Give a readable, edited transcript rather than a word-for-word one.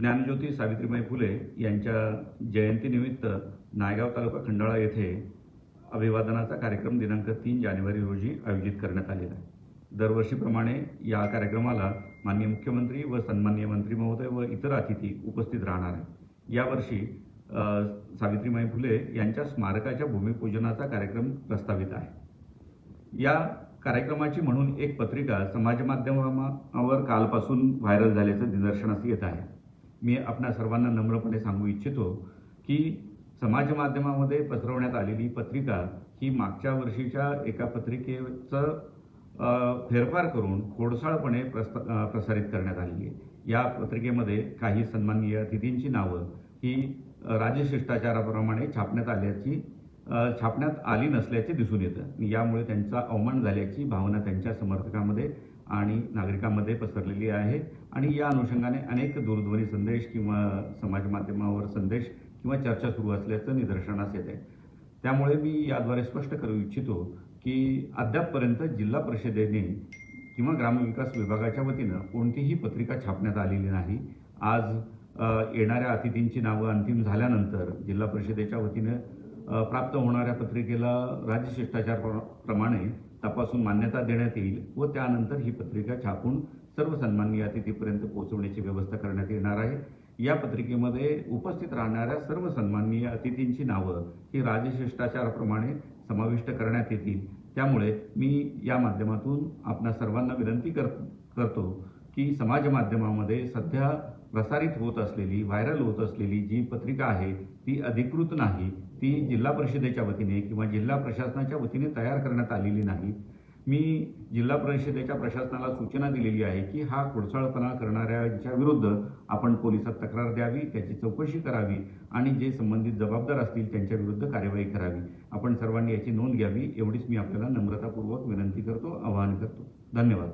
ज्ञानज्योती सावित्रीबाई फुले यांच्या जयंतीनिमित्त नायगाव तालुका खंडाळा येथे अभिवादनाचा कार्यक्रम दिनांक 3 जानेवारी रोजी आयोजित करण्यात आलेला आहे। दरवर्षीप्रमाणे या कार्यक्रमाला माननीय मुख्यमंत्री व सन्माननीय मंत्री महोदय व इतर अतिथी उपस्थित राहणार आहे। यावर्षी सावित्रीबाई फुले यांच्या स्मारकाच्या भूमिपूजनाचा कार्यक्रम प्रस्तावित आहे। या कार्यक्रमाची म्हणून एक पत्रिका समाज माध्यमावर कालपासून व्हायरल झाल्याचं निदर्शनास येत आहे। मी आपणा सर्वांना नम्रपणे सांगू इच्छितो की समाज माध्यमामध्ये पसरवण्यात आलेली पत्रिका ही मागच्या वर्षीच्या एका पत्रिकेचं फेरफार करून खोडसाळपणे प्रसारित करण्यात आली आहे। या पत्रिकेमध्ये काही सन्माननीय अतिथींची नावं ही राजशिष्टाचाराप्रमाणे छापण्यात आली नसल्याचे दिसून येतं। यामुळे त्यांचा अवमान झाल्याची भावना त्यांच्या समर्थकांमध्ये आणि नागरिकांमध्ये पसरलेली आहे आणि या अनुषंगाने अनेक दूरध्वनी संदेश किंवा समाज माध्यमावर संदेश किंवा चर्चा सुरू असल्याचं निदर्शनास येत आहे। त्यामुळे मी याद्वारे स्पष्ट करू इच्छितो की अद्यापपर्यंत जिल्हा परिषदेने किंवा ग्रामविकास विभागाच्या वतीनं कोणतीही पत्रिका छापण्यात आलेली नाही। आज येणाऱ्या अतिथींची नावं अंतिम झाल्यानंतर जिल्हा परिषदेच्या वतीनं प्राप्त होणाऱ्या पत्रिकेला राजशिष्टाचाराप्रमाणे तपासून मान्यता देण्यात येईल व त्यानंतर ही पत्रिका छापून सर्व सन्माननीय अतिथीपर्यंत पोहोचवण्याची व्यवस्था करण्यात येणार आहे। या पत्रिकेमध्ये उपस्थित राहणाऱ्या सर्व सन्माननीय अतिथींची नावं ही राजशिष्टाचाराप्रमाणे समाविष्ट करण्यात येतील। त्यामुळे मी या माध्यमातून आपणा सर्वांना विनंती करतो की समाज माध्यमामध्ये सध्या प्रसारित होत असलेली व्हायरल होत असलेली जी पत्रिका आहे ती अधिकृत नाही, ती जिल्हा परिषदेच्या वतीने किंवा जिल्हा प्रशासनाच्या वतीने तयार करण्यात आलेली नाही। मी जिल्हा परिषदेच्या प्रशासनाला सूचना दिलेली आहे की हा खोडसाळपणा करणाऱ्यांच्या विरुद्ध आपण पोलिसात तक्रार द्यावी, त्याची चौकशी करावी आणि जे संबंधित जबाबदार असतील त्यांच्या विरुद्ध कार्यवाही करावी। आपण सर्वांनी याची नोंद घ्यावी एवढीच मी आपल्याला नम्रतापूर्वक विनंती करतो, आवाहन करतो। धन्यवाद।